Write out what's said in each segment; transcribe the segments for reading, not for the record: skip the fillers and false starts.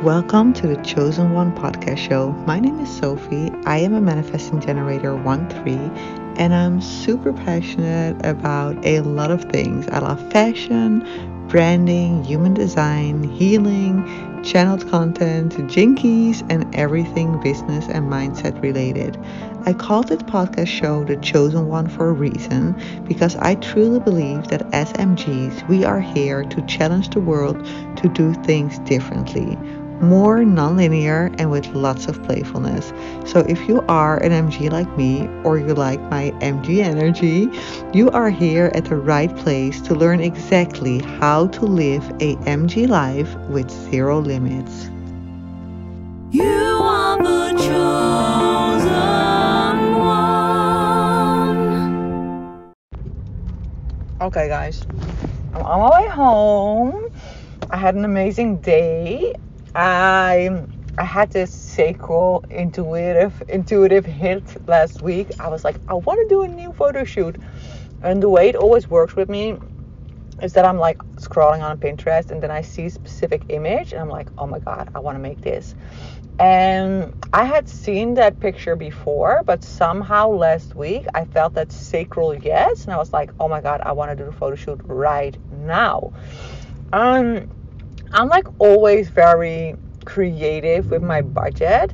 Welcome to the Chosen One podcast show. My name is Sophie. I am a manifesting generator 1-3, and I'm super passionate about a lot of things. I love fashion, branding, human design, healing, channeled content, jinkies, and everything business and mindset related. I called this podcast show The Chosen One for a reason because I truly believe that as MGs, we are here to challenge the world to do things differently, more non-linear and with lots of playfulness. So if you are an MG like me, or you like my MG energy, you are here at the right place to learn exactly how to live a MG life with zero limits. You are the chosen one. Okay guys, I'm on my way home. I had an amazing day. I had this sacral intuitive hit last week. I was like, I want to do a new photo shoot. And the way it always works with me is that I'm like scrolling on Pinterest and then I see a specific image and I'm like, oh my God, I want to make this. And I had seen that picture before, but somehow last week I felt that sacral yes. And I was like, oh my God, I want to do the photo shoot right now. I'm like always very creative with my budget.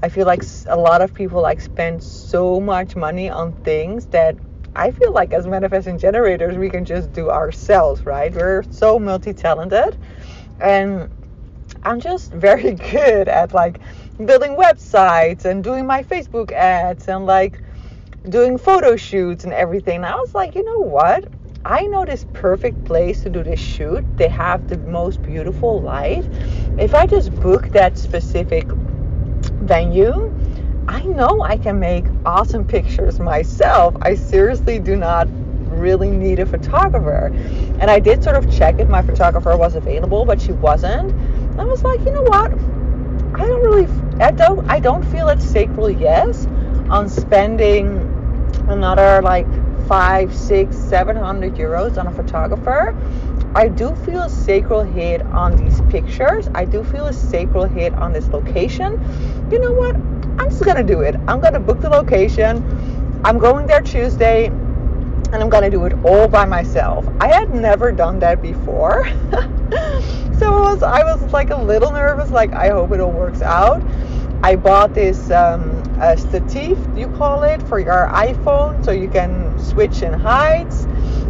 I feel like a lot of people like spend so much money on things that I feel like as manifesting generators, we can just do ourselves, right? We're so multi-talented, and I'm just very good at like building websites and doing my Facebook ads and like doing photo shoots and everything. And I was like, you know what? I know this perfect place to do this shoot. They have the most beautiful light. If I just book that specific venue, I know I can make awesome pictures myself. I seriously do not really need a photographer. And I did sort of check if my photographer was available, but she wasn't. And I was like, you know what? I don't feel it's sacral yes on spending another like 500, 600, 700 euros on a photographer. I do feel a sacral hit on these pictures. I do feel a sacral hit on this location. You know what? I'm just gonna do it. I'm gonna book the location. I'm going there Tuesday and I'm gonna do it all by myself. I had never done that before. So I was like a little nervous, like I hope it all works out. I bought this stative, you call it, for your iPhone, so you can switch in heights.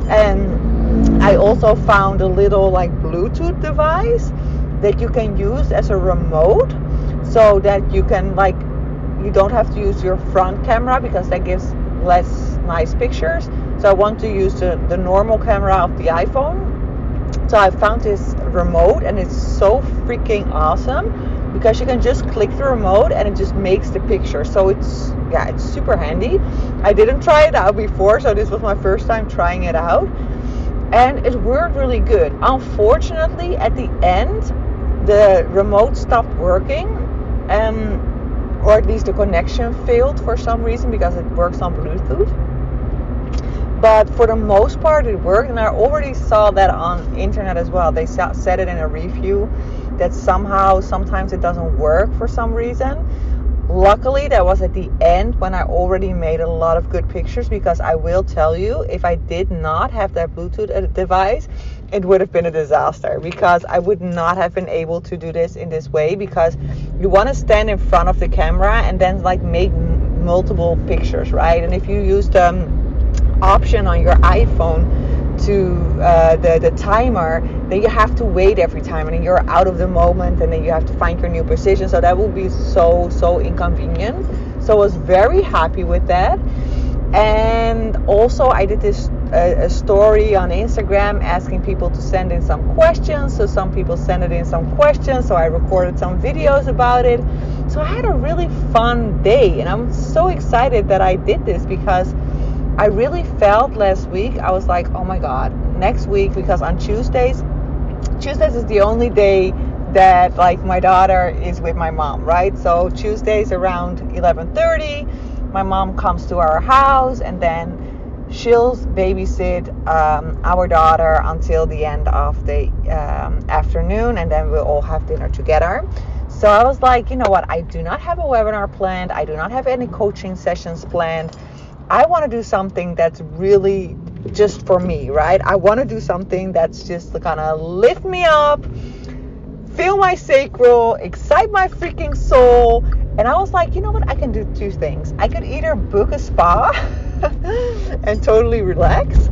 And I also found a little like Bluetooth device that you can use as a remote, so that you can like, you don't have to use your front camera because that gives less nice pictures. So I want to use the normal camera of the iPhone. So I found this remote and it's so freaking awesome, because you can just click the remote and it just makes the picture. So it's super handy. I didn't try it out before, so this was my first time trying it out, and it worked really good. Unfortunately, at the end, the remote stopped working, or at least the connection failed for some reason because it works on Bluetooth. But for the most part, it worked, and I already saw that on internet as well. They said it in a review that sometimes it doesn't work for some reason. Luckily, that was at the end when I already made a lot of good pictures, because I will tell you, if I did not have that Bluetooth device, it would have been a disaster, because I would not have been able to do this in this way, because you want to stand in front of the camera and then like make multiple pictures, right? And if you use the option on your iPhone to the timer, then you have to wait every time, and then you're out of the moment, and then you have to find your new position. So that will be so inconvenient. So I was very happy with that. And also I did this a story on Instagram asking people to send in some questions. So some people sent in some questions, so I recorded some videos about it. So I had a really fun day, and I'm so excited that I did this, because I really felt last week, I was like, oh my God, next week, because on Tuesdays is the only day that like my daughter is with my mom, right? So Tuesdays around 11:30, my mom comes to our house, and then she'll babysit our daughter until the end of the afternoon, and then we'll all have dinner together. So I was like, you know what, I do not have a webinar planned, I do not have any coaching sessions planned. I want to do something that's really just for me, right? I want to do something that's just gonna lift me up, feel my sacral, excite my freaking soul. And I was like, you know what, I can do two things. I could either book a spa and totally relax,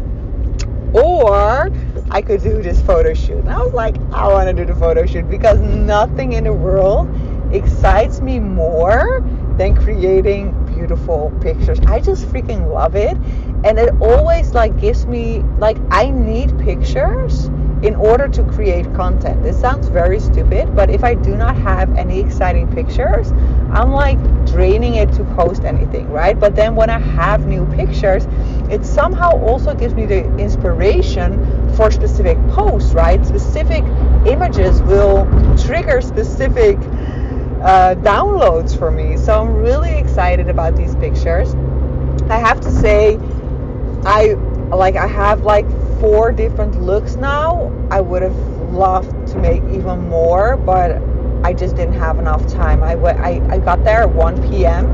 or I could do this photo shoot. And I was like, I want to do the photo shoot because nothing in the world excites me more than creating beautiful pictures. I just freaking love it. And it always like gives me, like, I need pictures in order to create content. This sounds very stupid, but if I do not have any exciting pictures, I'm like draining it to post anything, right? But then when I have new pictures, it somehow also gives me the inspiration for specific posts, right? Specific images will trigger specific downloads for me. So I'm really excited about these pictures. I have to say, I have like 4 different looks now. I would have loved to make even more, but I just didn't have enough time. I got there at 1 p.m.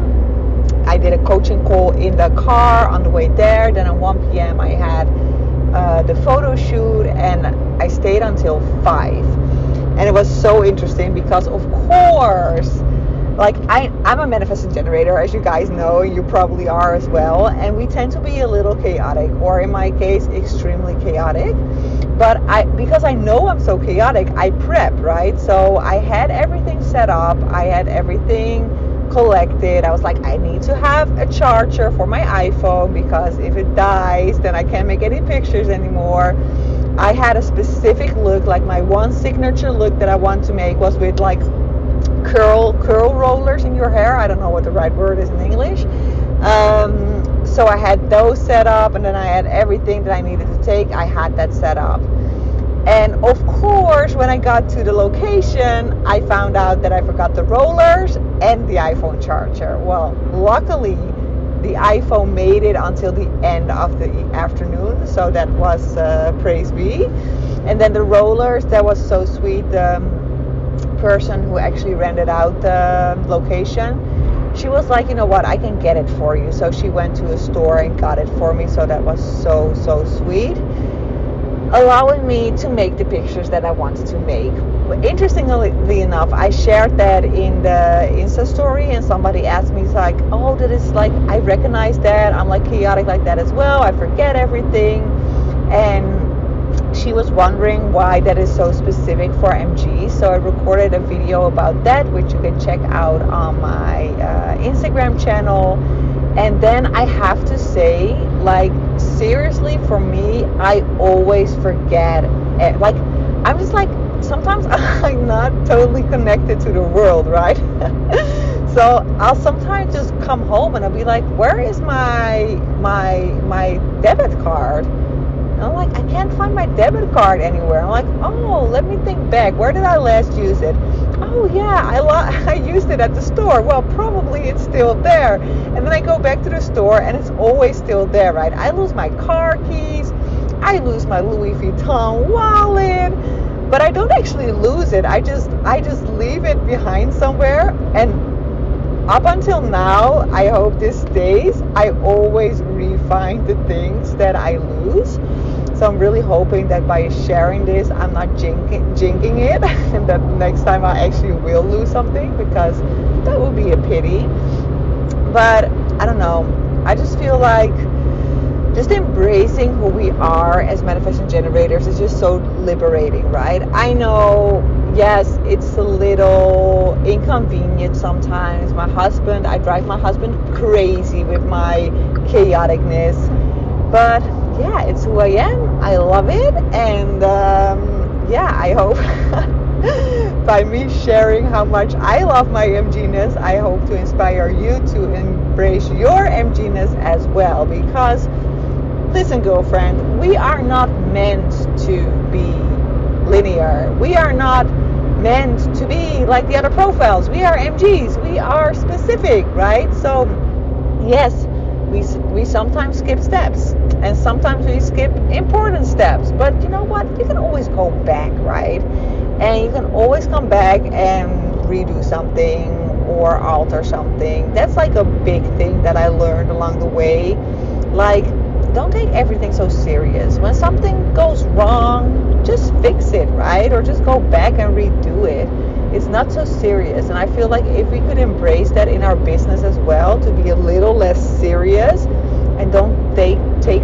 I did a coaching call in the car on the way there. Then at 1 p.m. I had the photo shoot, and I stayed until 5. And it was so interesting because, of course, like I'm a manifesting generator, as you guys know, you probably are as well, and we tend to be a little chaotic, or in my case, extremely chaotic. But because I know I'm so chaotic, I prep, right? So I had everything set up, I had everything collected. I was like, I need to have a charger for my iPhone because if it dies, then I can't make any pictures anymore. I had a specific look, like my one signature look that I want to make was with like curl rollers in your hair. I don't know what the right word is in English. So I had those set up, and then I had everything that I needed to take. I had that set up. And of course, when I got to the location, I found out that I forgot the rollers and the iPhone charger. Well, luckily, the iPhone made it until the end of the afternoon, so that was praise be. And then the rollers, that was so sweet. The person who actually rented out the location, she was like, you know what, I can get it for you. So she went to a store and got it for me. So that was so sweet, allowing me to make the pictures that I wanted to make. But interestingly enough, I shared that in the Insta story, and somebody asked me, it's like, oh, that is like, I recognize that. I'm like chaotic like that as well. I forget everything. And she was wondering why that is so specific for MG. So I recorded a video about that, which you can check out on my Instagram channel. And then I have to say, like, seriously, for me, I always forget. Like, I'm just like, sometimes I'm not totally connected to the world, right? So I'll sometimes just come home and I'll be like, where is my debit card? And I'm like, I can't find my debit card anywhere. I'm like, oh, let me think back. Where did I last use it? Oh yeah, I used it at the store. Well, probably it's still there. And then I go back to the store and it's always still there, right? I lose my car keys. I lose my Louis Vuitton wallet. But I don't actually lose it. I just leave it behind somewhere. And up until now, I hope this stays, I always re-find the things that I lose. So I'm really hoping that by sharing this, I'm not jinxing it, and that next time I actually will lose something, because that would be a pity. But I don't know. I just feel like just embracing who we are as manifesting generators is just so liberating, right? I know, yes, it's a little inconvenient sometimes. I drive my husband crazy with my chaoticness, but yeah, it's who I am. I love it. And I hope by me sharing how much I love my MG-ness, I hope to inspire you to embrace your MG-ness as well. Because listen, girlfriend, we are not meant to be linear. We are not meant to be like the other profiles. We are MGs. We are specific, right? So yes, we sometimes skip steps, And sometimes we skip important steps. But you know what? You can always go back, right? And you can always come back and redo something or alter something. That's like a big thing that I learned along the way. Like, don't take everything so serious. When something goes wrong, just fix it, right? Or just go back and redo it. It's not so serious. And I feel like if we could embrace that in our business as well, to be a little less serious and don't take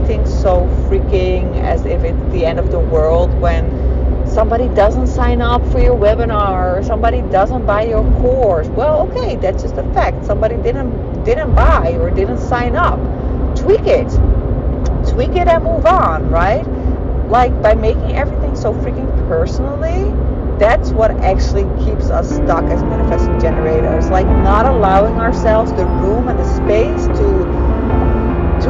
things so freaking as if it's the end of the world when somebody doesn't sign up for your webinar or somebody doesn't buy your course. Well, okay, that's just a fact. Somebody didn't buy or didn't sign up. Tweak it and move on, right? Like, by making everything so freaking personally, that's what actually keeps us stuck as manifesting generators. Like, not allowing ourselves the room and the space to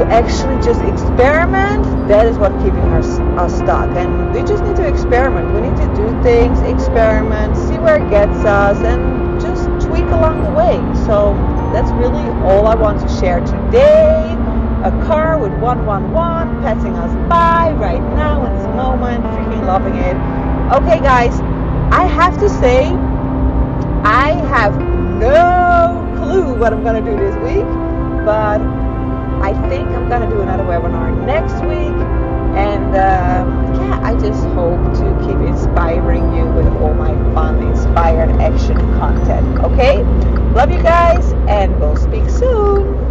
actually just experiment. That is what keeping us stuck. And we just need to experiment. We need to do things, experiment, see where it gets us, and just tweak along the way. So that's really all I want to share today. A car with 111 passing us by right now in this moment. Freaking loving it. Okay, guys, I have to say, I have no clue what I'm going to do this week, but I think I'm going to do another webinar next week. And yeah, I just hope to keep inspiring you with all my fun, inspired action content. Okay? Love you guys, and we'll speak soon.